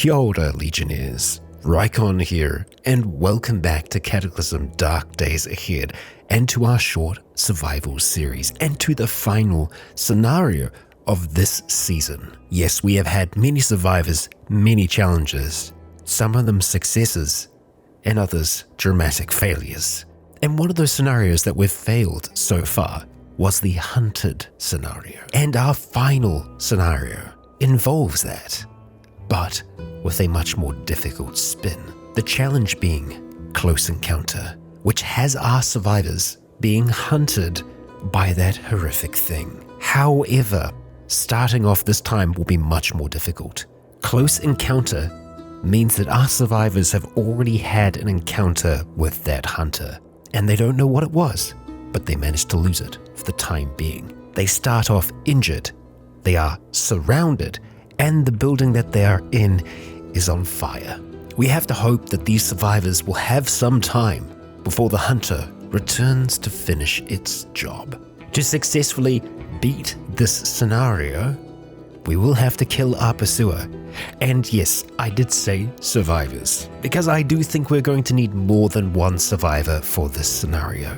Kia ora, Legionnaires. Rykon here, and welcome back to Cataclysm Dark Days Ahead, and to our short survival series, and to the final scenario of this season. Yes, we have had many survivors, many challenges, some of them successes, and others dramatic failures. And one of those scenarios that we've failed so far was the hunted scenario. And our final scenario involves that, but with a much more difficult spin. The challenge being close encounter, which has our survivors being hunted by that horrific thing. However, starting off this time will be much more difficult. Close encounter means that our survivors have already had an encounter with that hunter, and they don't know what it was, but they managed to lose it for the time being. They start off injured, they are surrounded, and the building that they are in is on fire. We have to hope that these survivors will have some time before the hunter returns to finish its job. To successfully beat this scenario, we will have to kill our pursuer. And yes, I did say survivors, because I do think we're going to need more than one survivor for this scenario.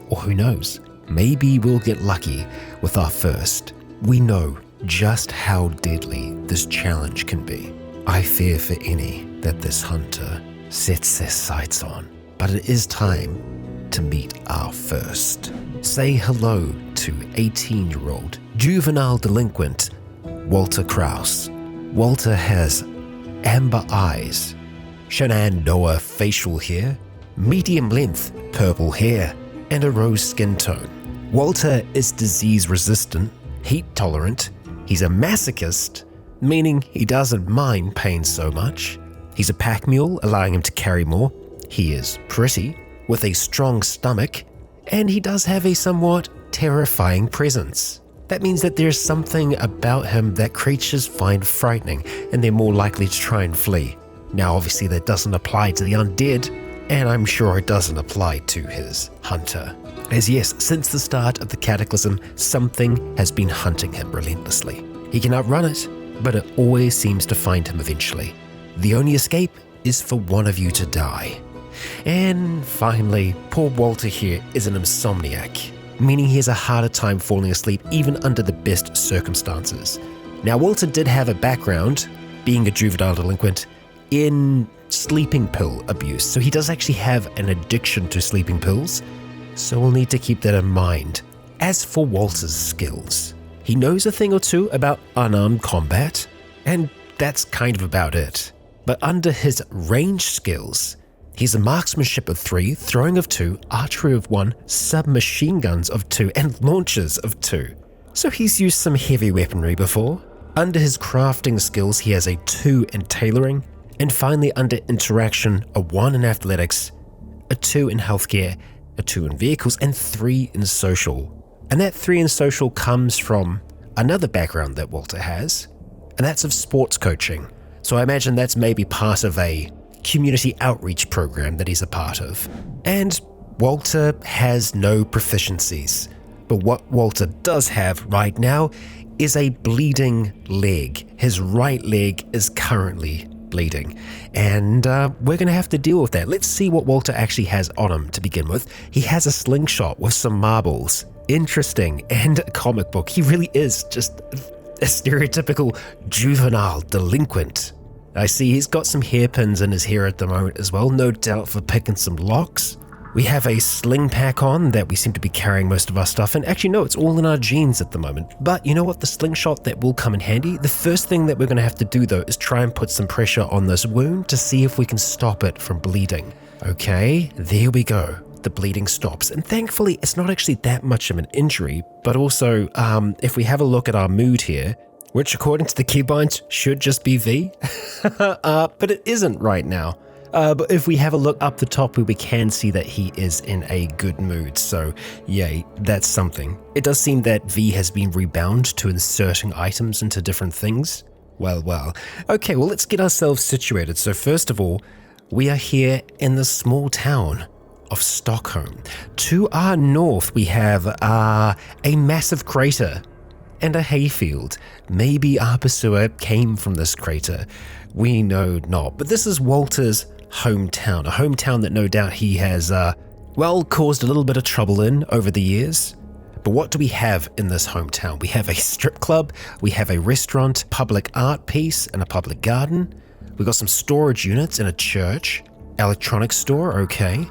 Or who knows, maybe we'll get lucky with our first. We know just how deadly this challenge can be. I fear for any that this hunter sets their sights on, but it is time to meet our first. Say hello to 18-year-old juvenile delinquent Walter Krause. Walter has amber eyes, Shenandoah facial hair, medium length purple hair, and a rose skin tone. Walter is disease resistant, heat tolerant, he's a masochist, meaning he doesn't mind pain so much. He's a pack mule, allowing him to carry more. He is pretty, with a strong stomach, and he does have a somewhat terrifying presence. That means that there's something about him that creatures find frightening, and they're more likely to try and flee. Now obviously that doesn't apply to the undead, and I'm sure it doesn't apply to his hunter. As yes, since the start of the Cataclysm, something has been hunting him relentlessly. He can outrun it, but it always seems to find him eventually. The only escape is for one of you to die. And finally, poor Walter here is an insomniac, meaning he has a harder time falling asleep even under the best circumstances. Now, Walter did have a background, being a juvenile delinquent, in sleeping pill abuse, so he does actually have an addiction to sleeping pills, so we'll need to keep that in mind. As for Walter's skills, he knows a thing or two about unarmed combat, and that's kind of about it. But under his range skills, he's a marksmanship of 3, throwing of 2, archery of 1, submachine guns of 2, and launchers of 2. So he's used some heavy weaponry before. Under his crafting skills, he has a 2 in tailoring, and finally under interaction, a 1 in athletics, a 2 in healthcare, a 2 in vehicles, and 3 in social. And that 3 in social comes from another background that Walter has, and that's of sports coaching. So I imagine that's maybe part of a community outreach program that he's a part of. And Walter has no proficiencies, but what Walter does have right now is a bleeding leg. His right leg is currently bleeding, and we're going to have to deal with that. Let's see what Walter actually has on him to begin with. He has a slingshot with some marbles. Interesting, and a comic book. He really is just a stereotypical juvenile delinquent. I see he's got some hairpins in his hair at the moment as well, no doubt for picking some locks. We have a sling pack on that we seem to be carrying most of our stuff in. Actually, no, it's all in our jeans at the moment. But you know what? The slingshot, that will come in handy. The first thing that we're going to have to do, though, is try and put some pressure on this wound to see if we can stop it from bleeding. Okay, there we go. The bleeding stops. And thankfully, it's not actually that much of an injury, but also, if we have a look at our mood here, which according to the keybinds should just be V, but it isn't right now. But if we have a look up the top, we can see that he is in a good mood. So yay, that's something. It does seem that V has been rebound to inserting items into different things. Well. Okay, well, let's get ourselves situated. So first of all, we are here in the small town of Stockholm. To our north, we have a massive crater and a hayfield. Maybe Arpasua came from this crater. We know not. But this is Walter's hometown, a hometown that no doubt he has, caused a little bit of trouble in over the years. But what do we have in this hometown? We have a strip club, we have a restaurant, public art piece, and a public garden. We've got some storage units and a church, electronics store, okay.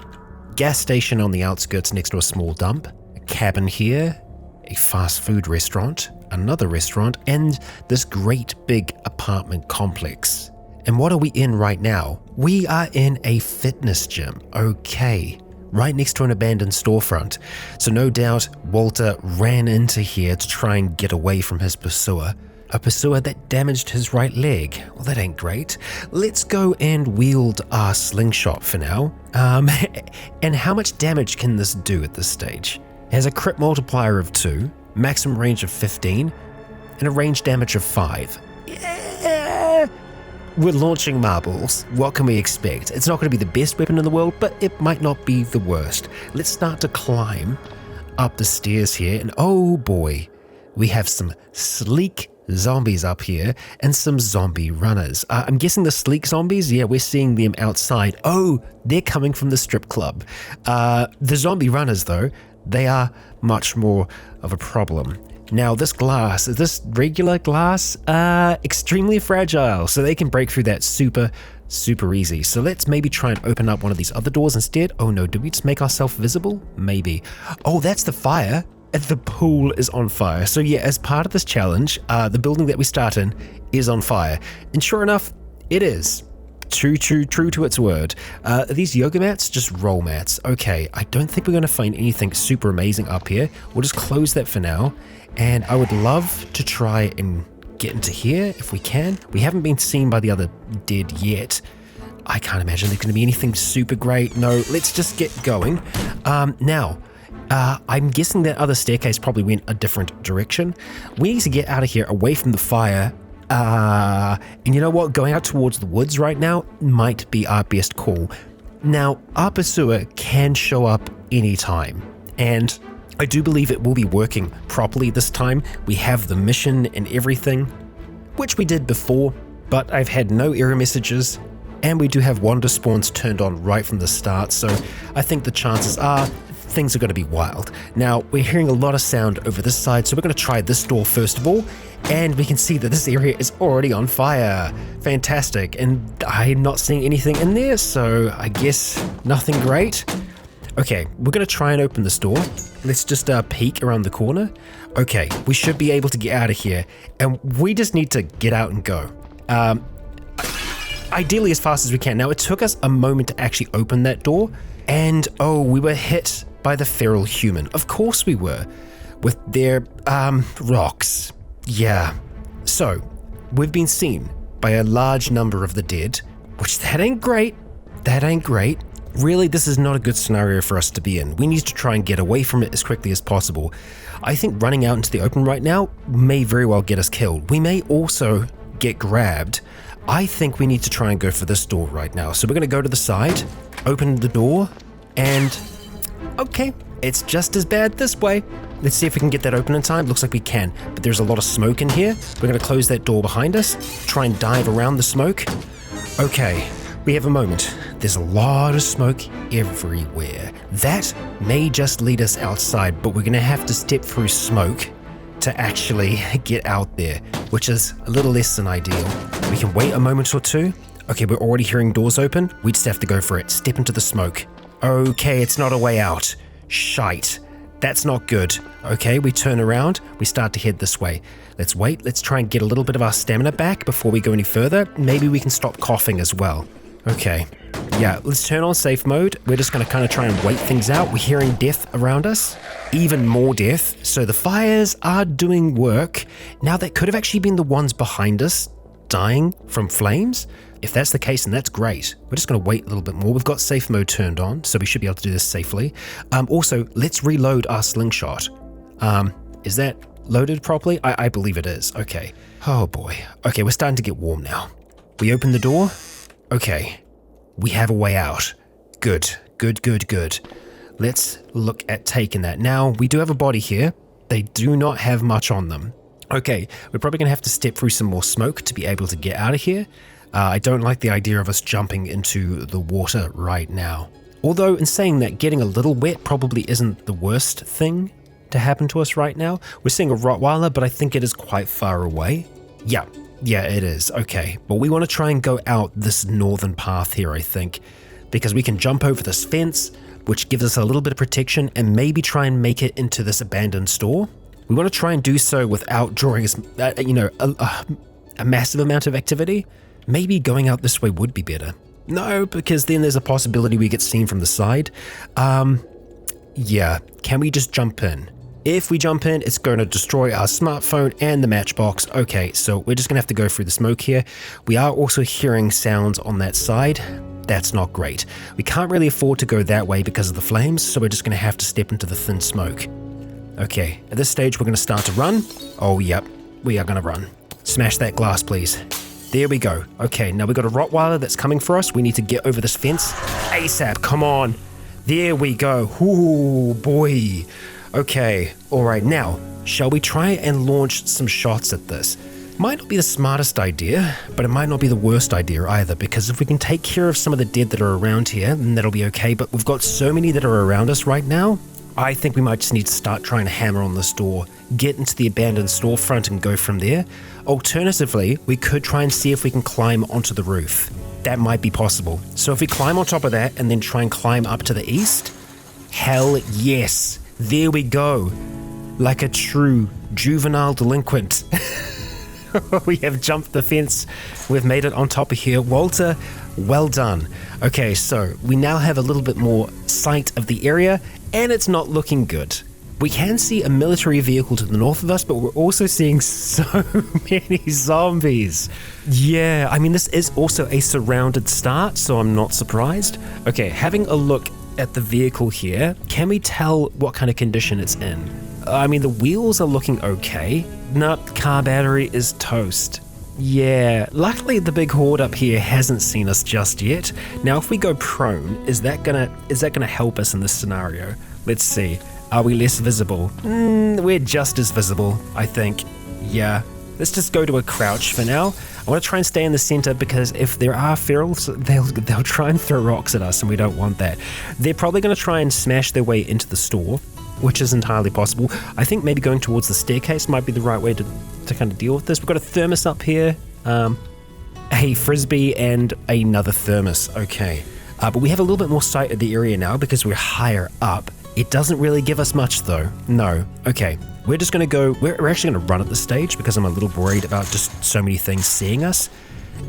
Gas station on the outskirts next to a small dump, a cabin here, a fast food restaurant, another restaurant, and this great big apartment complex. And what are we in right now? We are in a fitness gym, okay. Right next to an abandoned storefront. So no doubt Walter ran into here to try and get away from his pursuer. A pursuer that damaged his right leg. Well, that ain't great. Let's go and wield our slingshot for now. And how much damage can this do at this stage? It has a crit multiplier of 2, maximum range of 15, and a range damage of 5. Yeah. We're launching marbles. What can we expect? It's not going to be the best weapon in the world, but it might not be the worst. Let's start to climb up the stairs here, and oh boy, we have some sleek zombies up here and some zombie runners. I'm guessing the sleek zombies, yeah, we're seeing them outside. Oh, they're coming from the strip club. The zombie runners, though, they are much more of a problem. Now, this glass, is this regular glass? Extremely fragile, so they can break through that super easy. So let's maybe try and open up one of these other doors instead. Oh no, did we just make ourselves visible? Maybe. Oh, that's the fire. The pool is on fire. So yeah, as part of this challenge, the building that we start in is on fire. And sure enough, it is. True to its word. Are these yoga mats? Just roll mats. Okay, I don't think we're going to find anything super amazing up here. We'll just close that for now. And I would love to try and get into here if we can. We haven't been seen by the other dead yet. I can't imagine there's going to be anything super great. No, let's just get going. Now, I'm guessing that other staircase probably went a different direction. We need to get out of here away from the fire. And you know what? Going out towards the woods right now might be our best call. Now, our pursuer can show up anytime, and I do believe it will be working properly this time. We have the mission and everything, which we did before, but I've had no error messages, and we do have wander spawns turned on right from the start, so I think the chances are things are going to be wild. Now, we're hearing a lot of sound over this side, so we're going to try this door first of all, and we can see that this area is already on fire. Fantastic, and I'm not seeing anything in there, so I guess nothing great. Okay, we're going to try and open this door. Let's just peek around the corner. Okay, we should be able to get out of here, and we just need to get out and go. Ideally as fast as we can. Now, it took us a moment to actually open that door, and oh, we were hit by the feral human. Of course we were, with their rocks. Yeah. So, we've been seen by a large number of the dead, which that ain't great. That ain't great. Really, this is not a good scenario for us to be in. We need to try and get away from it as quickly as possible. I think running out into the open right now may very well get us killed. We may also get grabbed. I think we need to try and go for this door right now. So we're going to go to the side, open the door, and okay, it's just as bad this way. Let's see if we can get that open in time. Looks like we can, but there's a lot of smoke in here. We're going to close that door behind us, try and dive around the smoke. Okay, we have a moment. There's a lot of smoke everywhere. That may just lead us outside, but we're going to have to step through smoke to actually get out there, which is a little less than ideal. We can wait a moment or two. Okay, we're already hearing doors open. We just have to go for it. Step into the smoke. Okay, it's not a way out. Shite. That's not good. Okay, we turn around. We start to head this way. Let's wait. Let's try and get a little bit of our stamina back before we go any further. Maybe we can stop coughing as well. Okay. Yeah, let's turn on safe mode. We're just going to kind of try and wait things out. We're hearing death around us. Even more death. So the fires are doing work. Now, that could have actually been the ones behind us dying from flames. If that's the case, then that's great. We're just going to wait a little bit more. We've got safe mode turned on, so we should be able to do this safely. Also, let's reload our slingshot. Is that loaded properly? I believe it is. Okay. Oh boy. Okay, we're starting to get warm now. We open the door. Okay. We have a way out. Good. Let's look at taking that. Now, we do have a body here. They do not have much on them. Okay, we're probably going to have to step through some more smoke to be able to get out of here. I don't like the idea of us jumping into the water right now. Although, in saying that, getting a little wet probably isn't the worst thing to happen to us right now. We're seeing a Rottweiler, but I think it is quite far away. Yeah, it is. Okay, but we want to try and go out this northern path here, I think, because we can jump over this fence, which gives us a little bit of protection, and maybe try and make it into this abandoned store. We want to try and do so without drawing a massive amount of activity. Maybe going out this way would be better. No, because then there's a possibility we get seen from the side. Yeah, can we just jump in? If we jump in, it's going to destroy our smartphone and the matchbox. Okay, so we're just going to have to go through the smoke here. We are also hearing sounds on that side. That's not great. We can't really afford to go that way because of the flames, so we're just going to have to step into the thin smoke. Okay, at this stage, we're going to start to run. Oh, yep, we are going to run. Smash that glass, please. There we go. Okay, now we've got a Rottweiler that's coming for us. We need to get over this fence ASAP. Come on. There we go. Ooh, boy. Okay, all right. Now, shall we try and launch some shots at this? Might not be the smartest idea, but it might not be the worst idea either, because if we can take care of some of the dead that are around here, then that'll be okay. But we've got so many that are around us right now. I think we might just need to start trying to hammer on this door, get into the abandoned storefront and go from there. Alternatively, we could try and see if we can climb onto the roof. That might be possible. So if we climb on top of that and then try and climb up to the east, hell yes, there we go. Like a true juvenile delinquent. We have jumped the fence. We've made it on top of here. Walter, well done. Okay, so we now have a little bit more sight of the area, and it's not looking good. We can see a military vehicle to the north of us, but we're also seeing so many zombies. Yeah, I mean, this is also a surrounded start, so I'm not surprised. Okay, having a look at the vehicle here, can we tell what kind of condition it's in? I mean, the wheels are looking okay. No, car battery is toast. Yeah, luckily the big horde up here hasn't seen us just yet. Now, if we go prone, is that gonna help us in this scenario? Let's see. Are we less visible? We're just as visible, I think. Yeah, let's just go to a crouch for now. I want to try and stay in the center because if there are ferals, they'll try and throw rocks at us, and we don't want that. They're probably going to try and smash their way into the store, which is entirely possible. I think maybe going towards the staircase might be the right way to kind of deal with this. We've got a thermos up here, a frisbee, and another thermos. Okay, but we have a little bit more sight of the area now because we're higher up. It doesn't really give us much though. No. Okay, we're just going to go, we're actually going to run at this stage because I'm a little worried about just so many things seeing us.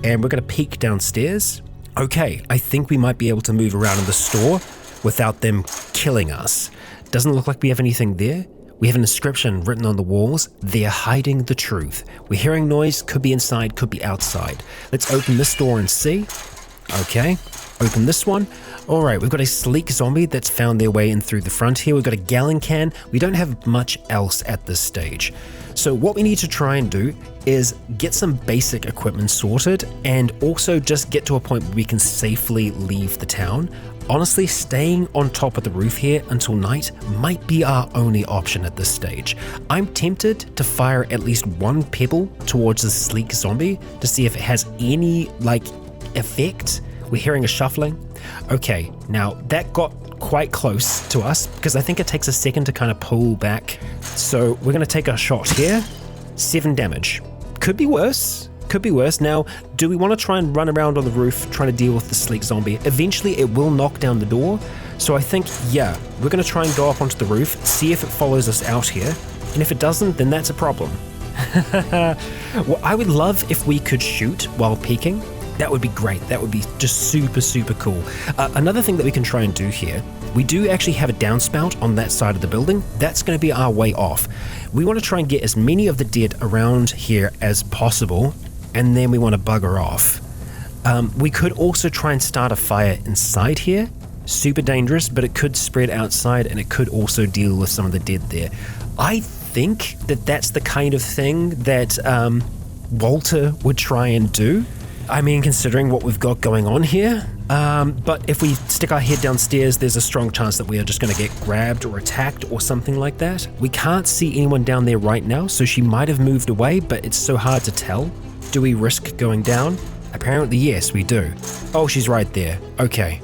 And we're going to peek downstairs. Okay, I think we might be able to move around in the store without them killing us. Doesn't look like we have anything there. We have an inscription written on the walls. They're hiding the truth. We're hearing noise, could be inside, could be outside. Let's open this door and see. Okay, open this one. All right, we've got a sleek zombie that's found their way in through the front here. We've got a gallon can. We don't have much else at this stage. So what we need to try and do is get some basic equipment sorted and also just get to a point where we can safely leave the town. Honestly, staying on top of the roof here until night might be our only option at this stage. I'm tempted to fire at least one pebble towards the sleek zombie to see if it has any, effect. We're hearing a shuffling. Okay, now that got quite close to us because I think it takes a second to kind of pull back. So we're going to take a shot here. 7 damage. Could be worse. Could be worse. Now, do we want to try and run around on the roof trying to deal with the sleek zombie? Eventually, it will knock down the door. So I think, yeah, we're going to try and go up onto the roof, see if it follows us out here. And if it doesn't, then that's a problem. Well, I would love if we could shoot while peeking. That would be great. That would be just super, super cool. Another thing that we can try and do here, we do actually have a downspout on that side of the building. That's going to be our way off. We want to try and get as many of the dead around here as possible, and then we want to bugger off. We could also try and start a fire inside here. Super dangerous, but it could spread outside, and it could also deal with some of the dead there. I think that that's the kind of thing that Walter would try and do. I mean, considering what we've got going on here. But if we stick our head downstairs, there's a strong chance that we are just going to get grabbed or attacked or something like that. We can't see anyone down there right now, so she might have moved away, but it's so hard to tell. Do we risk going down? Apparently, yes, we do. Oh, she's right there. Okay.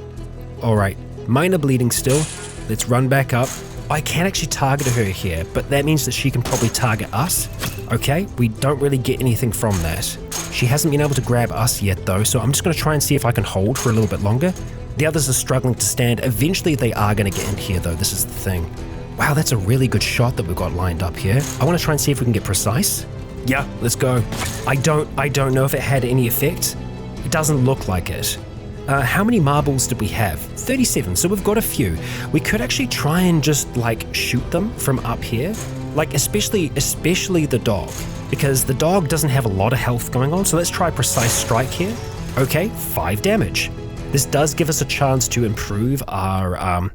All right. Minor bleeding still. Let's run back up. I can actually target her here, but that means that she can probably target us. Okay, we don't really get anything from that. She hasn't been able to grab us yet though, so I'm just going to try and see if I can hold for a little bit longer. The others are struggling to stand. Eventually they are going to get in here though, this is the thing. Wow, that's a really good shot that we've got lined up here. I want to try and see if we can get precise. Yeah, let's go. I don't know if it had any effect. It doesn't look like it. How many marbles did we have? 37, so we've got a few. We could actually try and just like shoot them from up here. Like especially the dog, because the dog doesn't have a lot of health going on. So let's try precise strike here. Okay, 5 damage. This does give us a chance to improve our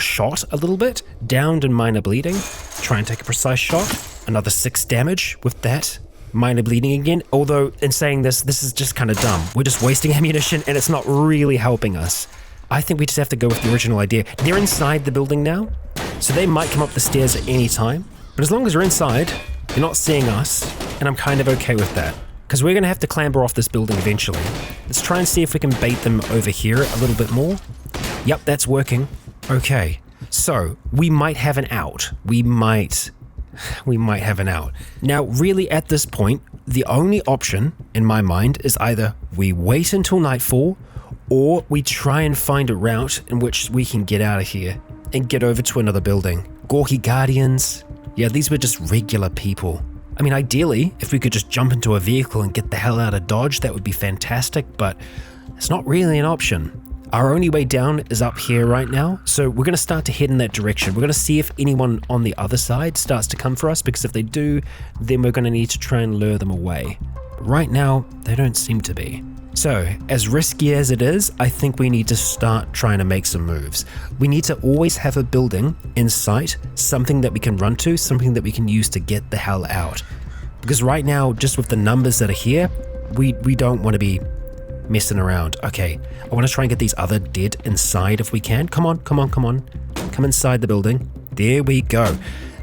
shot a little bit. Downed and minor bleeding. Try and take a precise shot. Another 6 damage with that. Minor bleeding again, although in saying this is just kind of dumb. We're just wasting ammunition and it's not really helping us. I think we just have to go with the original idea. They're inside the building now, so they might come up the stairs at any time. But as long as they're inside, they're not seeing us, and I'm kind of okay with that. Because we're going to have to clamber off this building eventually. Let's try and see if we can bait them over here a little bit more. Yep, that's working. Okay, so we might have an out. We might have an out. Now, really at this point, the only option in my mind is either we wait until nightfall or we try and find a route in which we can get out of here and get over to another building. Gawky Guardians. Yeah, these were just regular people. I mean, ideally, if we could just jump into a vehicle and get the hell out of Dodge, that would be fantastic, but it's not really an option. Our only way down is up here right now, so we're going to start to head in that direction. We're going to see if anyone on the other side starts to come for us, because if they do, then we're going to need to try and lure them away. But right now, they don't seem to be. So, as risky as it is, I think we need to start trying to make some moves. We need to always have a building in sight, something that we can run to, something that we can use to get the hell out. Because right now, just with the numbers that are here, we don't want to be messing around. Okay, I want to try and get these other dead inside if we can. Come on. Come inside the building. There we go.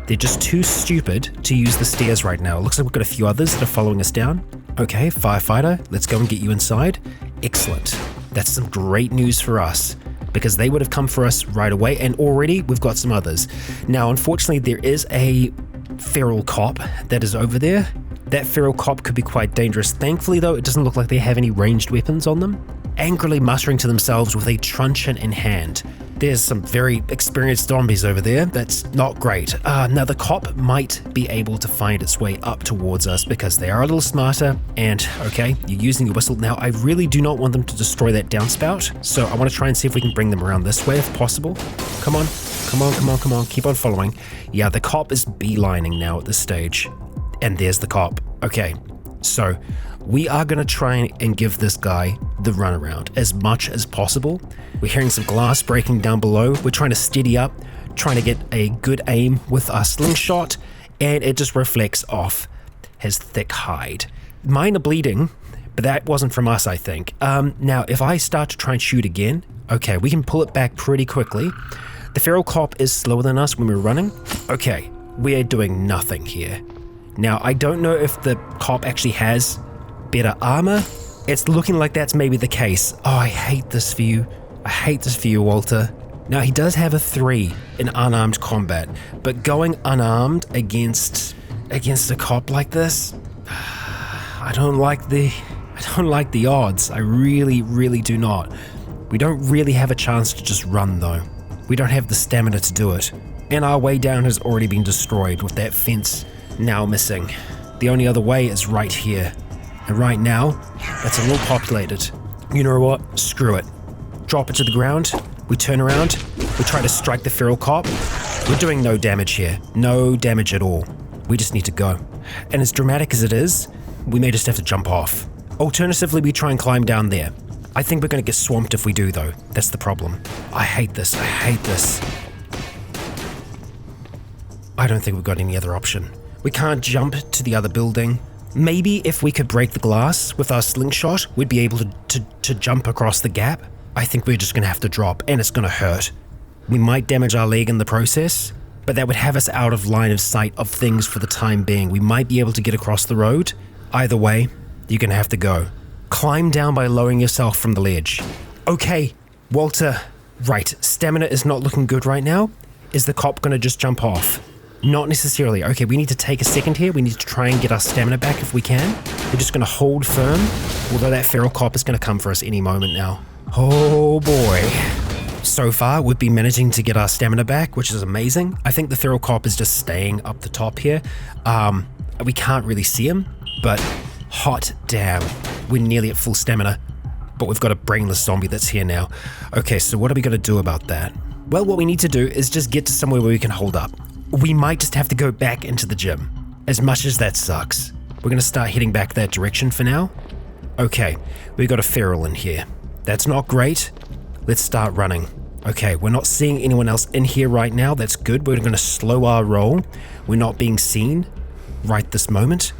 They're just too stupid to use the stairs right now. It looks like we've got a few others that are following us down. Okay, firefighter, let's go and get you inside. Excellent. That's some great news for us, because they would have come for us right away, and already we've got some others. Now, unfortunately, there is a feral cop that is over there. That feral cop could be quite dangerous. Thankfully, though, it doesn't look like they have any ranged weapons on them. Angrily muttering to themselves with a truncheon in hand. There's some very experienced zombies over there. That's not great. Now the cop might be able to find its way up towards us because they are a little smarter. And okay, you're using your whistle. Now I really do not want them to destroy that downspout. So I want to try and see if we can bring them around this way if possible. Come on. Keep on following. Yeah, the cop is beelining now at this stage. And there's the cop. Okay, so we are going to try and give this guy the runaround as much as possible. We're hearing some glass breaking down below. We're trying to steady up, trying to get a good aim with our slingshot, and it just reflects off his thick hide. Minor bleeding, but that wasn't from us, I think. Now, if I start to try and shoot again, okay, we can pull it back pretty quickly. The feral cop is slower than us when we're running. Okay, we are doing nothing here. Now, I don't know if the cop actually has better armor. It's looking like that's maybe the case. Oh, I hate this for you. I hate this for you, Walter. Now, he does have a 3 in unarmed combat, but going unarmed against a cop like this, I don't like the odds. I really do not. We don't really have a chance to just run, though. We don't have the stamina to do it. And our way down has already been destroyed with that fence now missing. The only other way is right here. And right now, that's a little populated. You know what? Screw it. Drop it to the ground. We turn around. We try to strike the feral cop. We're doing no damage here. No damage at all. We just need to go. And as dramatic as it is, we may just have to jump off. Alternatively, we try and climb down there. I think we're going to get swamped if we do, though. That's the problem. I hate this. I don't think we've got any other option. We can't jump to the other building. Maybe if we could break the glass with our slingshot, we'd be able to jump across the gap. I think we're just gonna have to drop, and it's gonna hurt. We might damage our leg in the process, but that would have us out of line of sight of things for the time being. We might be able to get across the road. Either way, you're gonna have to go. Climb down by lowering yourself from the ledge. Okay, Walter. Right, stamina is not looking good right now. Is the cop gonna just jump off? Not necessarily. Okay, we need to take a second here. We need to try and get our stamina back if we can. We're just gonna hold firm, although that feral cop is gonna come for us any moment now. Oh boy. So far, we've been managing to get our stamina back, which is amazing. I think the feral cop is just staying up the top here. We can't really see him, but hot damn, we're nearly at full stamina. But we've got a brainless zombie that's here now. Okay, so what are we gonna do about that? Well, what we need to do is just get to somewhere where we can hold up. We might just have to go back into the gym, as much as that sucks. We're gonna start heading back that direction for now. Okay, we got a feral in here. That's not great. Let's start running. Okay, we're not seeing anyone else in here right now. That's good. We're gonna slow our roll. We're not being seen right this moment,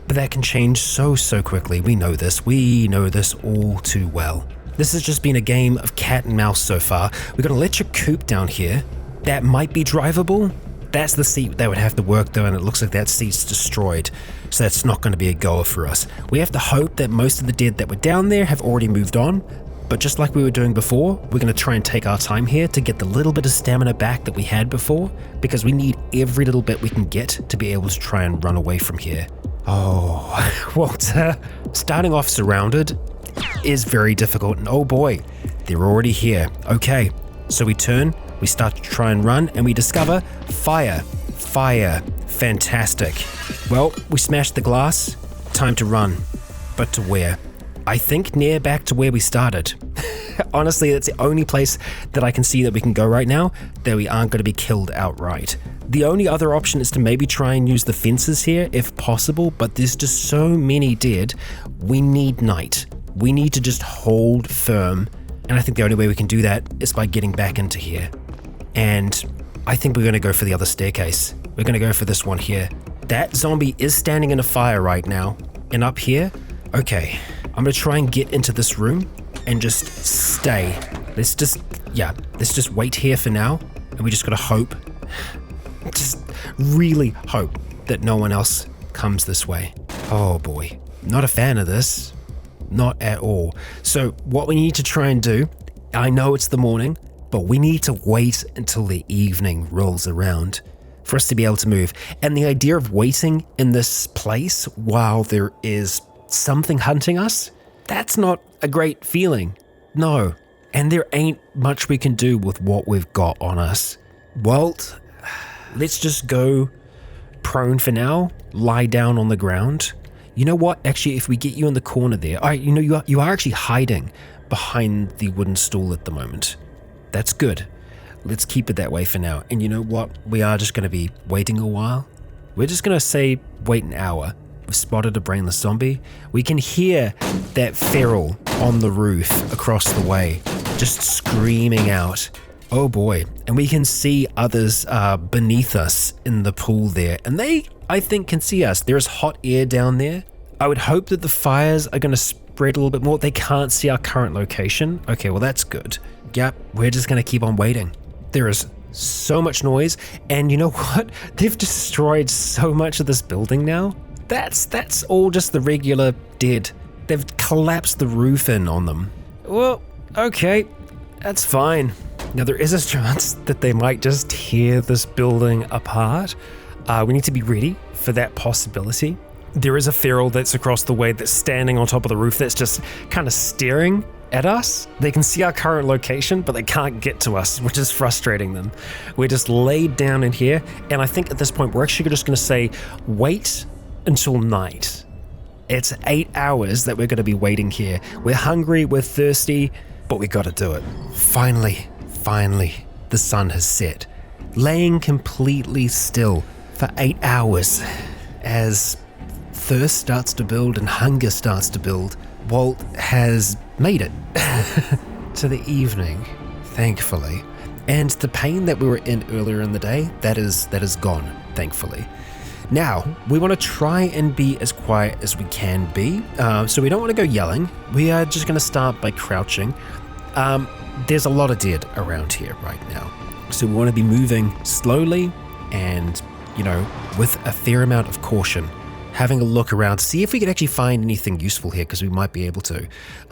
but that can change so quickly. We know this. We know this all too well. This has just been a game of cat and mouse so far. We're gonna let your coupe down here. That might be drivable. That's the seat that would have to work though, and it looks like that seat's destroyed. So that's not gonna be a goer for us. We have to hope that most of the dead that were down there have already moved on. But just like we were doing before, we're going to try and take our time here to get the little bit of stamina back that we had before, because we need every little bit we can get to be able to try and run away from here. Oh, Walter, starting off surrounded is very difficult, and oh boy, they're already here. Okay, so we turn, we start to try and run, and we discover fire. Fire. Fantastic. Well, we smashed the glass. Time to run. But to where? I think near back to where we started. Honestly, that's the only place that I can see that we can go right now that we aren't going to be killed outright. The only other option is to maybe try and use the fences here if possible, but there's just so many dead. We need night. We need to just hold firm, and I think the only way we can do that is by getting back into here. And I think we're going to go for the other staircase. We're going to go for this one here. That zombie is standing in a fire right now, and up here, okay. I'm gonna try and get into this room and just stay. Let's just wait here for now, and we just gotta hope, just really hope that no one else comes this way. Oh boy, not a fan of this, not at all. So what we need to try and do, I know it's the morning, but we need to wait until the evening rolls around for us to be able to move. And the idea of waiting in this place while there is something hunting us, that's not a great feeling. No. And there ain't much we can do with what we've got on us. Walt, let's just go prone for now, lie down on the ground. You know what? Actually, if we get you in the corner there, you are actually hiding behind the wooden stool at the moment. That's good. Let's keep it that way for now. And you know what? We are just going to be waiting a while. We're just going to say wait an hour. We've spotted a brainless zombie. We can hear that feral on the roof across the way, just screaming out. Oh boy. And we can see others beneath us in the pool there. And they, I think, can see us. There is hot air down there. I would hope that the fires are going to spread a little bit more. They can't see our current location. Okay, well that's good. Yep, we're just going to keep on waiting. There is so much noise. And you know what? They've destroyed so much of this building now. That's all just the regular dead. They've collapsed the roof in on them. Well, okay, that's fine. Now there is a chance that they might just tear this building apart. We need to be ready for that possibility. There is a feral that's across the way that's standing on top of the roof that's just kind of staring at us. They can see our current location, but they can't get to us, which is frustrating them. We're just laid down in here, and I think at this point we're actually just going to say wait until night. It's 8 hours that we're going to be waiting here. We're hungry, we're thirsty, but we got to do it. Finally, the sun has set, laying completely still for 8 hours. As thirst starts to build and hunger starts to build, Walt has made it to the evening, thankfully. And the pain that we were in earlier in the day, that is gone, thankfully. Now, we want to try and be as quiet as we can be. So we don't want to go yelling. We are just going to start by crouching. There's a lot of dead around here right now. So we want to be moving slowly and, with a fair amount of caution. Having a look around, see if we can actually find anything useful here, because we might be able to.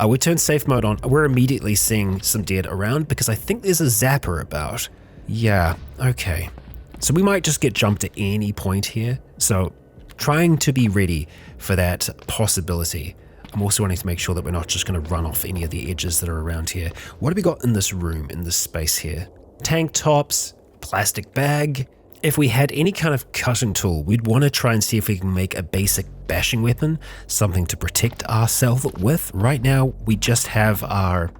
We turn safe mode on. We're immediately seeing some dead around because I think there's a zapper about. Yeah, okay. So we might just get jumped at any point here. So trying to be ready for that possibility. I'm also wanting to make sure that we're not just going to run off any of the edges that are around here. What have we got in this room, in this space here? Tank tops, plastic bag. If we had any kind of cutting tool, we'd want to try and see if we can make a basic bashing weapon, something to protect ourselves with. Right now, we just have our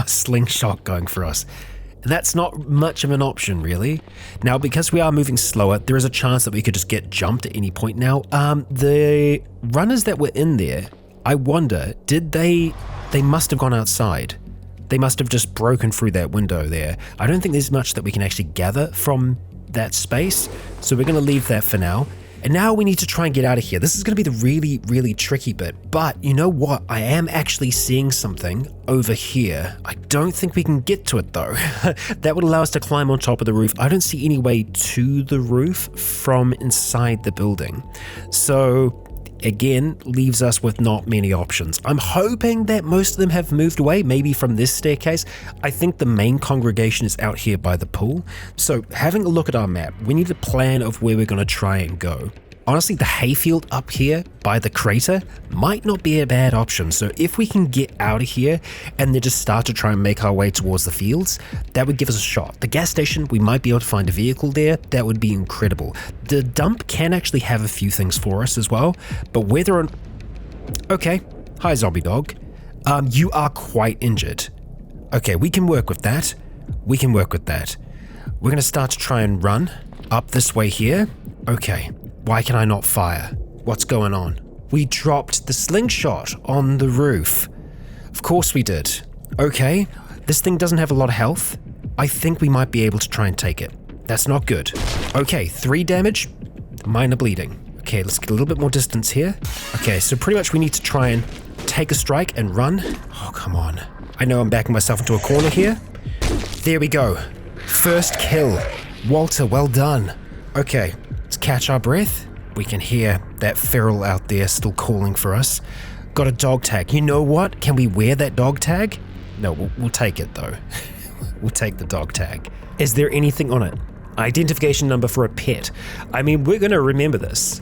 slingshot going for us. That's not much of an option, really. Now, because we are moving slower, there is a chance that we could just get jumped at any point now. The runners that were in there, I wonder, they must have gone outside. They must have just broken through that window there. I don't think there's much that we can actually gather from that space, so we're going to leave that for now. And now we need to try and get out of here. This is going to be the really, really tricky bit. But you know what? I am actually seeing something over here. I don't think we can get to it though. That would allow us to climb on top of the roof. I don't see any way to the roof from inside the building. So again, leaves us with not many options. I'm hoping that most of them have moved away, maybe from this staircase. I think the main congregation is out here by the pool. So having a look at our map, we need a plan of where we're going to try and go. Honestly, the hayfield up here by the crater might not be a bad option. So if we can get out of here and then just start to try and make our way towards the fields, that would give us a shot. The gas station, we might be able to find a vehicle there. That would be incredible. The dump can actually have a few things for us as well, but whether or... Okay. Hi, zombie dog. You are quite injured. Okay, we can work with that. We can work with that. We're going to start to try and run up this way here. Okay. Why can I not fire? What's going on? We dropped the slingshot on the roof. Of course we did. Okay, this thing doesn't have a lot of health. I think we might be able to try and take it. That's not good. Okay, 3 damage, minor bleeding. Okay, let's get a little bit more distance here. Okay, so pretty much we need to try and take a strike and run. Oh, come on. I know I'm backing myself into a corner here. There we go. First kill. Walter, well done. Okay. Let's catch our breath. We can hear that feral out there still calling for us. Got a dog tag. You know what? Can we wear that dog tag? No, we'll take it though. We'll take the dog tag. Is there anything on it? Identification number for a pet. I mean, we're going to remember this.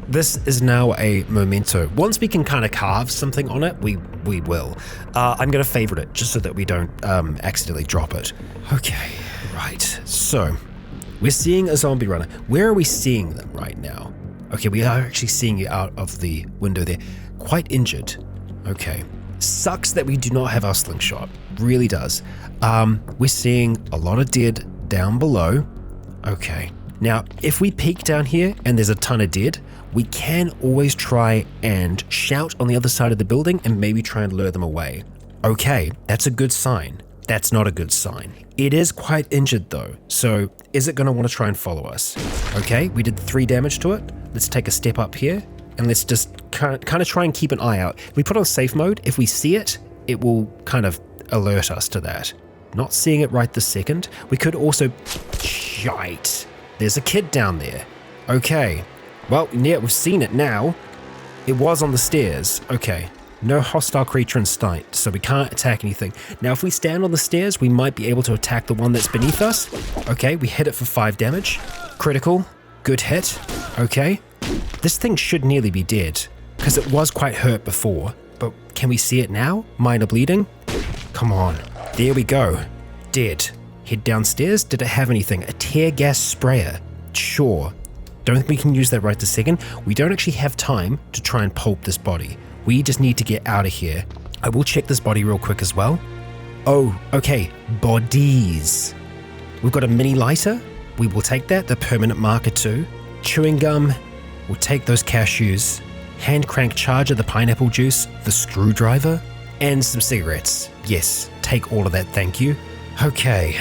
This is now a memento. Once we can kind of carve something on it, we will. I'm going to favorite it just so that we don't accidentally drop it. Okay, right. So... we're seeing a zombie runner. Where are we seeing them right now? Okay, we are actually seeing you out of the window there. Quite injured. Okay. Sucks that we do not have our slingshot. Really does. We're seeing a lot of dead down below. Okay. Now, if we peek down here and there's a ton of dead, we can always try and shout on the other side of the building and maybe try and lure them away. Okay, that's a good sign. That's not a good sign. It is quite injured though, so is it going to want to try and follow us? Okay, we did 3 damage to it. Let's take a step up here and let's just kind of try and keep an eye out. If we put on safe mode, if we see it, it will kind of alert us to that. Not seeing it right this second. We could also... Shite. There's a kid down there. Okay. Well, yeah, we've seen it now. It was on the stairs. Okay. No hostile creature in sight, so we can't attack anything. Now, if we stand on the stairs, we might be able to attack the one that's beneath us. Okay, we hit it for 5 damage. Critical. Good hit. Okay. This thing should nearly be dead, because it was quite hurt before. But can we see it now? Minor bleeding. Come on. There we go. Dead. Head downstairs. Did it have anything? A tear gas sprayer. Sure. Don't think we can use that right this second. We don't actually have time to try and pulp this body. We just need to get out of here. I will check this body real quick as well. Oh, okay. Bodies. We've got a mini lighter. We will take that. The permanent marker too. Chewing gum. We'll take those cashews. Hand crank charger, the pineapple juice, the screwdriver, and some cigarettes. Yes, take all of that, thank you. Okay,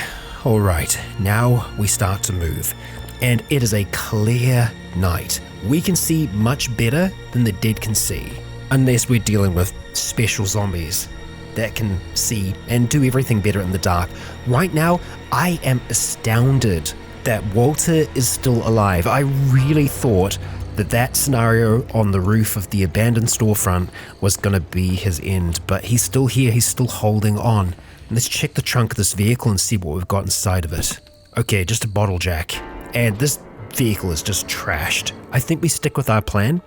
all right. Now we start to move. and it is a clear night. We can see much better than the dead can see, unless we're dealing with special zombies that can see and do everything better in the dark. Right now, I am astounded that Walter is still alive. I really thought that scenario on the roof of the abandoned storefront was going to be his end, but he's still here, he's still holding on. Let's check the trunk of this vehicle and see what we've got inside of it. Okay, just a bottle jack, and this vehicle is just trashed. I think we stick with our plan.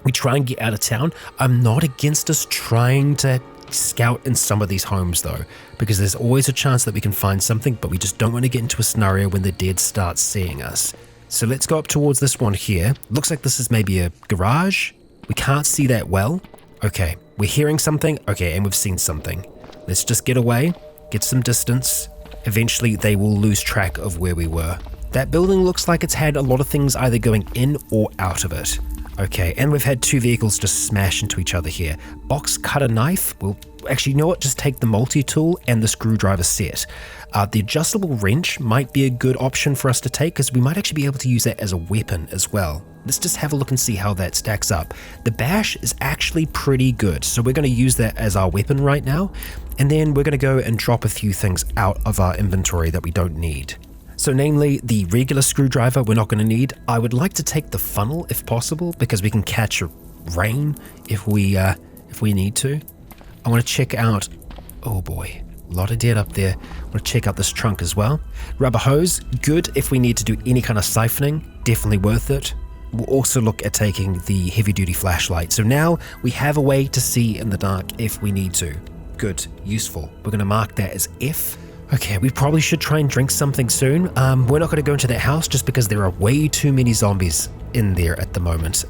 We try and get out of town. I'm not against us trying to scout in some of these homes though, because there's always a chance that we can find something, but we just don't want to get into a scenario when the dead start seeing us. So let's go up towards this one here. Looks like this is maybe a garage. We can't see that well. Okay, we're hearing something. Okay, and we've seen something. Let's just get away, get some distance. Eventually they will lose track of where we were. That building looks like it's had a lot of things either going in or out of it. Okay, and we've had two vehicles just smash into each other here. Box cutter knife. We'll actually, you know what? Just take the multi-tool and the screwdriver set. The adjustable wrench might be a good option for us to take because we might actually be able to use that as a weapon as well. Let's just have a look and see how that stacks up. The bash is actually pretty good, so we're going to use that as our weapon right now. And then we're going to go and drop a few things out of our inventory that we don't need. So namely, the regular screwdriver we're not going to need. I would like to take the funnel if possible because we can catch a rain if we need to. I want to check out, oh boy, a lot of dead up there. I want to check out this trunk as well. Rubber hose, good if we need to do any kind of siphoning, definitely worth it. We'll also look at taking the heavy duty flashlight. So now we have a way to see in the dark if we need to. Good, useful. We're going to mark that as F. Okay, we probably should try and drink something soon. We're not going to go into that house just because there are way too many zombies in there at the moment.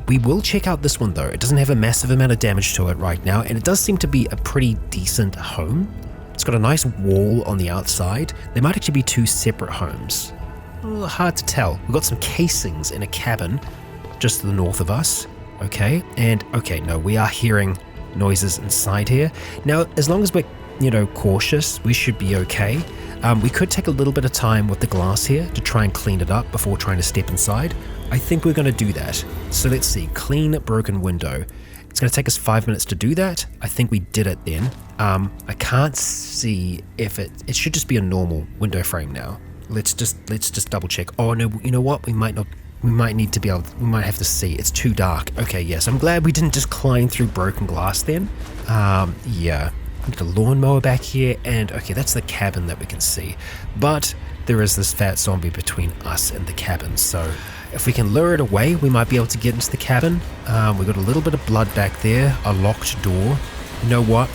We will check out this one though. It doesn't have a massive amount of damage to it right now, and it does seem to be a pretty decent home. It's got a nice wall on the outside. There might actually be two separate homes. Hard to tell. We've got some casings in a cabin just to the north of us. Okay, and okay, no, we are hearing noises inside here. Now, as long as we're cautious, we should be okay. We could take a little bit of time with the glass here to try and clean it up before trying to step inside. I think we're going to do that. So let's see, clean broken window. It's going to take us 5 minutes to do that. I think we did it then. I can't see if it should just be a normal window frame now. Let's just double check. Oh no, you know what? We might have to see. It's too dark. Okay, yes, I'm glad we didn't just climb through broken glass then. Yeah. Got a lawnmower back here, and okay, that's the cabin that we can see. But there is this fat zombie between us and the cabin, so if we can lure it away, we might be able to get into the cabin. We've got a little bit of blood back there, a locked door. You know what?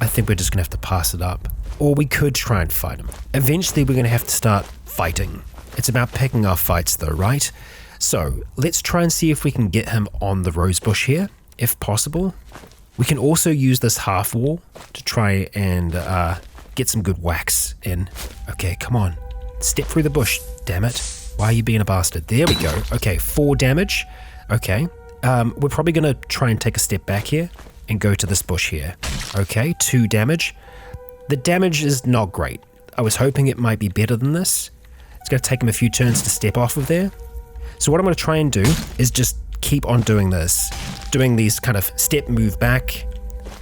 I think we're just gonna have to pass it up. Or we could try and fight him. Eventually, we're gonna have to start fighting. It's about picking our fights though, right? So let's try and see if we can get him on the rose bush here, if possible. We can also use this half wall to try and get some good whacks in. Okay, come on. Step through the bush, damn it. Why are you being a bastard? There we go. Okay, 4 damage. Okay, we're probably going to try and take a step back here and go to this bush here. Okay, 2 damage. The damage is not great. I was hoping it might be better than this. It's going to take him a few turns to step off of there. So what I'm going to try and do is just keep on doing this, doing these kind of step move back.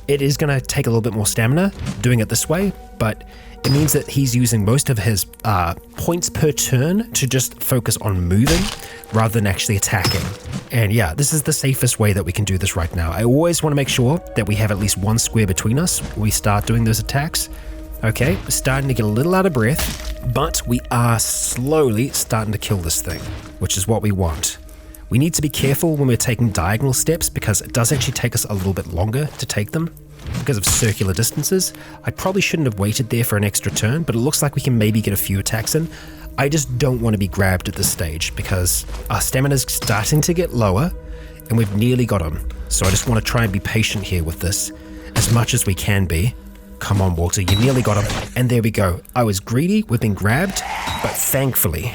It is going to take a little bit more stamina doing it this way, but it means that he's using most of his points per turn to just focus on moving rather than actually attacking. And yeah, this is the safest way that we can do this right now. I always want to make sure that we have at least 1 square between us when we start doing those attacks. Okay, we're starting to get a little out of breath, but we are slowly starting to kill this thing, which is what we want. We need to be careful when we're taking diagonal steps because it does actually take us a little bit longer to take them because of circular distances. I probably shouldn't have waited there for an extra turn, but it looks like we can maybe get a few attacks in. I just don't want to be grabbed at this stage because our stamina is starting to get lower and we've nearly got him. So I just want to try and be patient here with this as much as we can be. Come on, Walter, you nearly got him. And there we go. I was greedy, we've been grabbed, but thankfully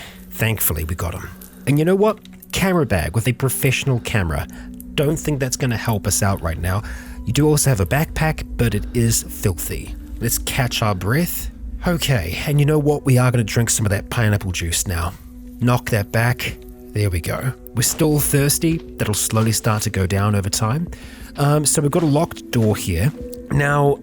we got him. And you know what? Camera bag with a professional camera. Don't think that's going to help us out right now. You do also have a backpack, but it is filthy. Let's catch our breath. Okay, and you know what? We are going to drink some of that pineapple juice now. knock that back. There we go. We're still thirsty. That'll slowly start to go down over time. So we've got a locked door here. Now,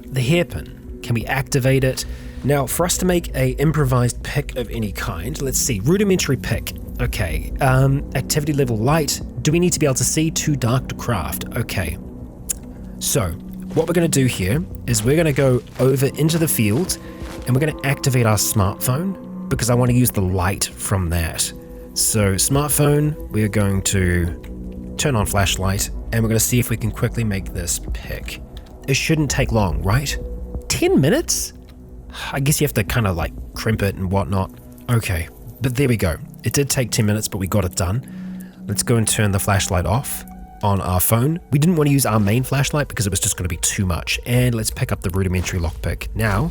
the hairpin, can we activate it? Now, for us to make a improvised pick of any kind, let's see, rudimentary pick. Okay, activity level light. Do we need to be able to see? Too dark to craft. Okay. So, what we're going to do here is we're going to go over into the field and we're going to activate our smartphone because I want to use the light from that. So, smartphone, we're going to turn on flashlight and we're going to see if we can quickly make this pick. It shouldn't take long, right? 10 minutes? I guess you have to kind of like crimp it and whatnot. Okay, but there we go. It did take 10 minutes, but we got it done. Let's go and turn the flashlight off on our phone. We didn't want to use our main flashlight because it was just going to be too much. And let's pick up the rudimentary lockpick. Now,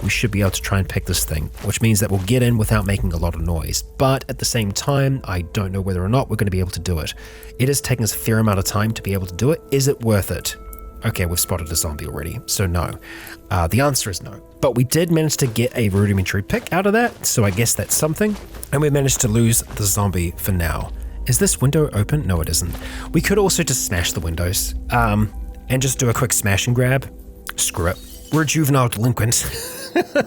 we should be able to try and pick this thing, which means that we'll get in without making a lot of noise. But at the same time, I don't know whether or not we're going to be able to do it. It has taken us a fair amount of time to be able to do it. Is it worth it? Okay, we've spotted a zombie already, so no. The answer is no. But we did manage to get a rudimentary pick out of that, so I guess that's something. And we managed to lose the zombie for now. Is this window open? No, it isn't. We could also just smash the windows and just do a quick smash and grab. Screw it. We're a juvenile delinquent.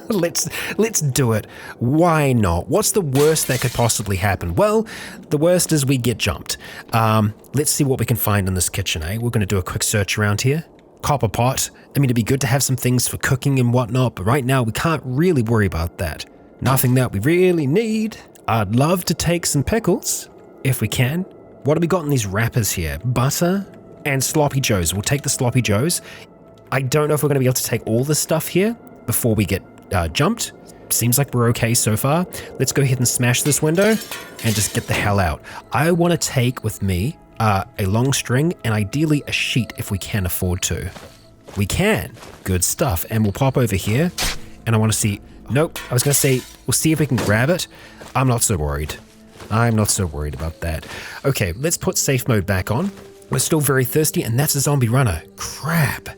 Let's do it. Why not? What's the worst that could possibly happen? Well, the worst is we get jumped. Let's see what we can find in this kitchen, eh? We're going to do a quick search around here. Copper pot. I mean, it'd be good to have some things for cooking and whatnot, but right now we can't really worry about that. Nothing that we really need. I'd love to take some pickles, if we can. What have we got in these wrappers here? Butter and sloppy joes. We'll take the sloppy joes. I don't know if we're going to be able to take all this stuff here before we get jumped. Seems like we're okay so far. Let's go ahead and smash this window and just get the hell out. I want to take with me a long string and ideally a sheet if we can afford to. We can. Good stuff. And we'll pop over here and I want to see. Nope. I was going to say we'll see if we can grab it. I'm not so worried. I'm not so worried about that. Okay, let's put safe mode back on. We're still very thirsty and that's a zombie runner. Crap.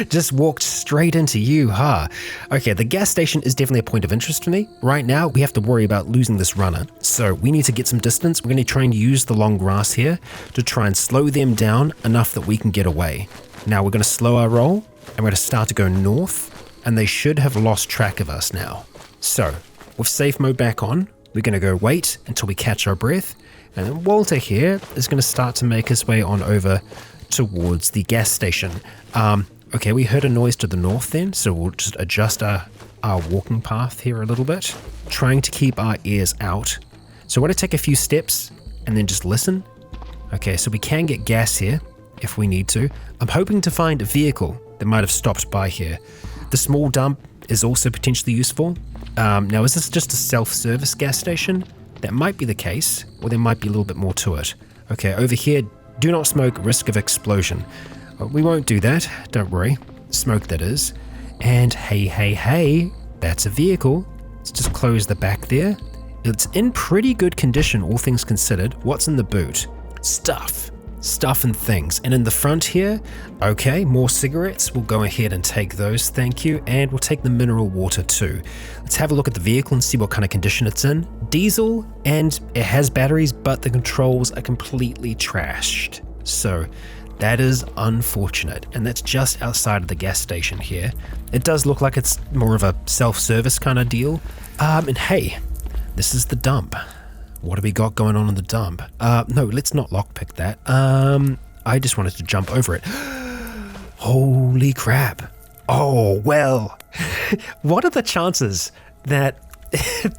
Just walked straight into you, huh? Okay, the gas station is definitely a point of interest for me. Right now, we have to worry about losing this runner. So we need to get some distance. We're going to try and use the long grass here to try and slow them down enough that we can get away. Now we're going to slow our roll and we're going to start to go north and they should have lost track of us now. So with safe mode back on, we're going to go wait until we catch our breath. And then Walter here is going to start to make his way on over towards the gas station. Okay, we heard a noise to the north then, so we'll just adjust our walking path here a little bit, trying to keep our ears out. So we're going to take a few steps and then just listen. Okay, so we can get gas here if we need to. I'm hoping to find a vehicle that might have stopped by here. The small dump is also potentially useful. Now, is this just a self-service gas station? That might be the case, or there might be a little bit more to it. Okay, over here, do not smoke, risk of explosion. We won't do that, don't worry. Smoke, that is. And hey, that's a vehicle. Let's just close the back there. It's in pretty good condition, all things considered. What's in the boot? Stuff and things. And in the front here, okay, more cigarettes. We'll go ahead and take those, thank you. And we'll take the mineral water too. Let's have a look at the vehicle and see what kind of condition it's in. Diesel, and it has batteries, but the controls are completely trashed. So that is unfortunate. And that's just outside of the gas station here. It does look like it's more of a self-service kind of deal. And hey, this is the dump. What have we got going on in the dump? No, let's not lockpick that. I just wanted to jump over it. Holy crap. Oh, well. What are the chances that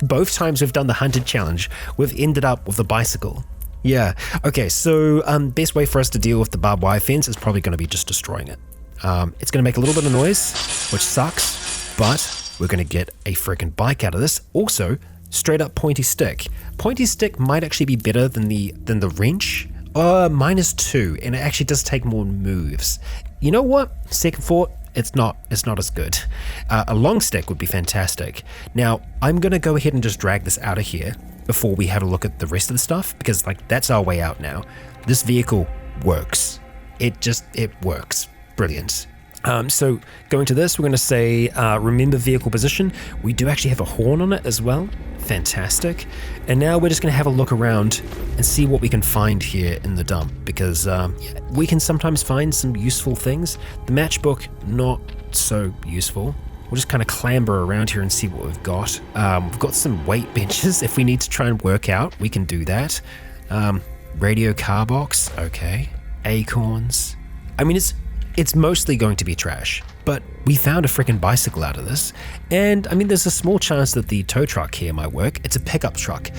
both times we've done the hunted challenge, we've ended up with a bicycle? Yeah. Okay, so best way for us to deal with the barbed wire fence is probably going to be just destroying it. It's going to make a little bit of noise, which sucks, but we're going to get a freaking bike out of this. Also, straight up pointy stick. Pointy stick might actually be better than the wrench. -2, and it actually does take more moves. You know what? Second thought, it's not as good. A long stick would be fantastic. Now, I'm gonna go ahead and just drag this out of here before we have a look at the rest of the stuff, because like that's our way out now. This vehicle works. It works. Brilliant. So going to this, we're going to say, remember vehicle position. We do actually have a horn on it as well. Fantastic. And now we're just going to have a look around and see what we can find here in the dump, because we can sometimes find some useful things. The matchbook, not so useful. We'll just kind of clamber around here and see what we've got. We've got some weight benches. If we need to try and work out, we can do that. Radio car box, okay. Acorns. I mean, it's mostly going to be trash, but we found a freaking bicycle out of this. And I mean, there's a small chance that the tow truck here might work. It's a pickup truck.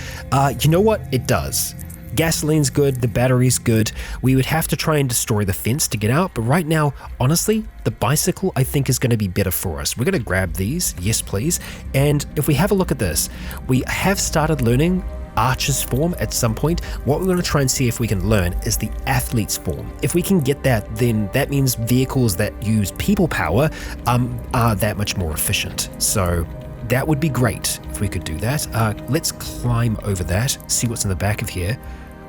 You know what? It does. Gasoline's good, the battery's good. We would have to try and destroy the fence to get out, but right now, honestly, the bicycle I think is going to be better for us. We're going to grab these, yes please. And if we have a look at this, we have started learning Archer's form at some point. What we're going to try and see if we can learn is the Athlete's form. If we can get that, then that means vehicles that use people power are that much more efficient. So that would be great if we could do that. Let's climb over that, see what's in the back of here.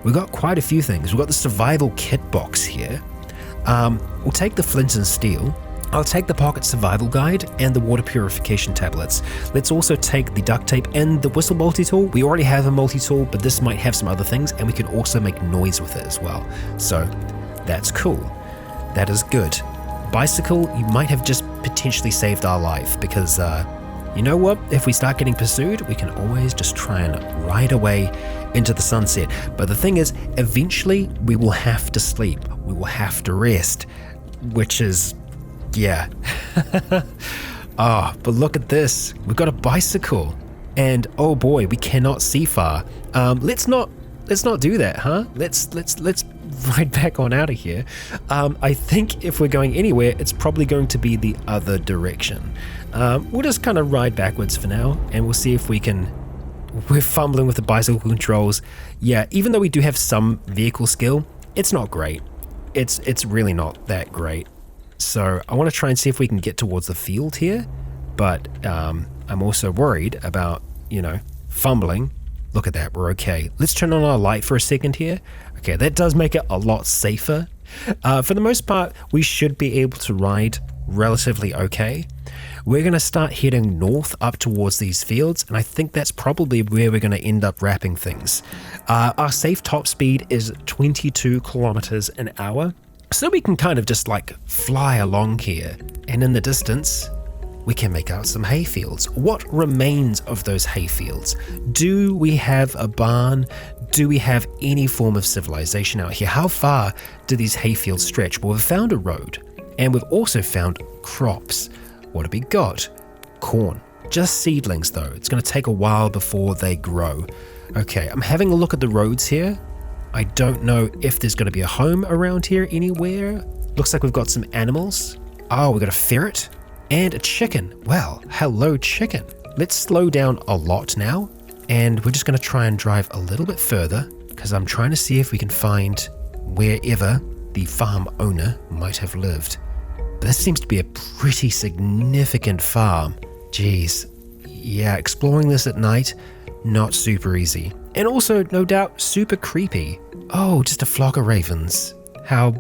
We've got quite a few things. We've got the survival kit box here. We'll take the flint and steel. I'll take the pocket survival guide and the water purification tablets. Let's also take the duct tape and the whistle multi-tool. We already have a multi-tool, but this might have some other things, and we can also make noise with it as well. So that's cool. That is good. Bicycle, you might have just potentially saved our life, because you know what? If we start getting pursued, we can always just try and ride away into the sunset. But the thing is, eventually we will have to sleep. We will have to rest, which is, yeah. Oh, but look at this. We've got a bicycle, and oh boy, we cannot see far. Let's not do that, huh? Let's ride back on out of here. I think if we're going anywhere, it's probably going to be the other direction. We'll just kind of ride backwards for now, and we'll see if we can. We're fumbling with the bicycle controls. Yeah, even though we do have some vehicle skill, it's not great. It's really not that great. So I want to try and see if we can get towards the field here, but I'm also worried about, fumbling. Look at that, we're okay. Let's turn on our light for a second here. Okay, that does make it a lot safer. For the most part, we should be able to ride relatively okay. We're going to start heading north up towards these fields, and I think that's probably where we're going to end up wrapping things. Our safe top speed is 22 kilometers an hour. So we can kind of just like fly along here, and in the distance, we can make out some hayfields. What remains of those hayfields? Do we have a barn? Do we have any form of civilization out here? How far do these hayfields stretch? Well, we've found a road, and we've also found crops. What have we got? Corn. Just seedlings though. It's going to take a while before they grow. Okay, I'm having a look at the roads here. I don't know if there's going to be a home around here anywhere. Looks like we've got some animals. Oh, we've got a ferret and a chicken. Well, hello chicken. Let's slow down a lot now, and we're just going to try and drive a little bit further, because I'm trying to see if we can find wherever the farm owner might have lived. But this seems to be a pretty significant farm. Jeez. Yeah, exploring this at night, not super easy. And also, no doubt, super creepy. Oh, just a flock of ravens. How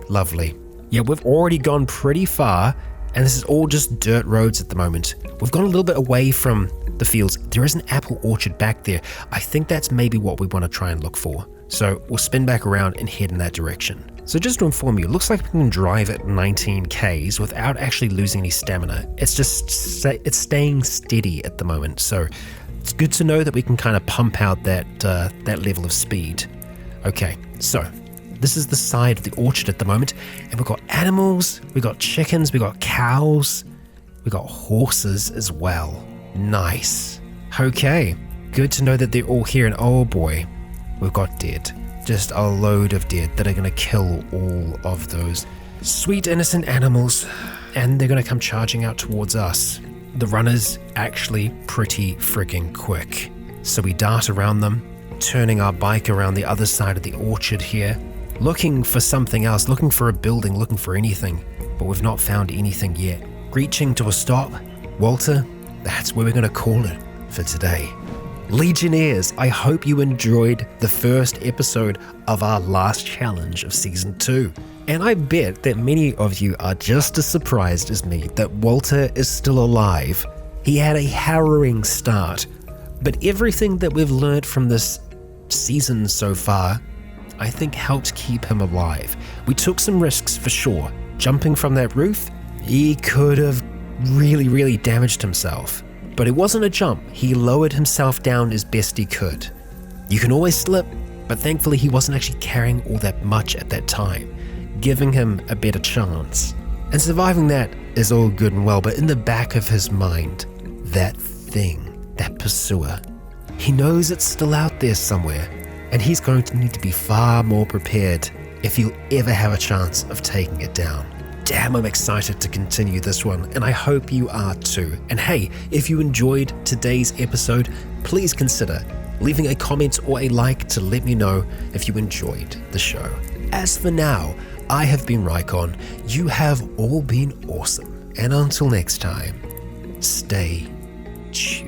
lovely. Yeah, we've already gone pretty far, and this is all just dirt roads at the moment. We've gone a little bit away from the fields. There is an apple orchard back there. I think that's maybe what we want to try and look for. So we'll spin back around and head in that direction. So just to inform you, it looks like we can drive at 19 Ks without actually losing any stamina. It's staying steady at the moment. So it's good to know that we can kind of pump out that level of speed. Okay, so this is the side of the orchard at the moment, and we've got animals, we've got chickens, we've got cows, we've got horses as well. Nice. Okay, good to know that they're all here, and oh boy, we've got dead. Just a load of dead that are going to kill all of those sweet innocent animals, and they're going to come charging out towards us. The runner's actually pretty freaking quick. So we dart around them, turning our bike around the other side of the orchard here, looking for something else, looking for a building, looking for anything, but we've not found anything yet. Reaching to a stop. Walter, that's where we're going to call it for today. Legionnaires, I hope you enjoyed the first episode of our last challenge of Season 2. And I bet that many of you are just as surprised as me that Walter is still alive. He had a harrowing start, But everything that we've learned from this season so far, I think helped keep him alive. We took some risks for sure. Jumping from that roof, he could have really damaged himself. But it wasn't a jump, he lowered himself down as best he could. You can always slip, but thankfully he wasn't actually carrying all that much at that time, giving him a better chance. And surviving that is all good and well, but in the back of his mind, that thing, that pursuer, he knows it's still out there somewhere, and he's going to need to be far more prepared if he'll ever have a chance of taking it down. Damn, I'm excited to continue this one, and I hope you are too. And hey, if you enjoyed today's episode, please consider leaving a comment or a like to let me know if you enjoyed the show. As for now, I have been Rykon, you have all been awesome, and until next time, stay tuned.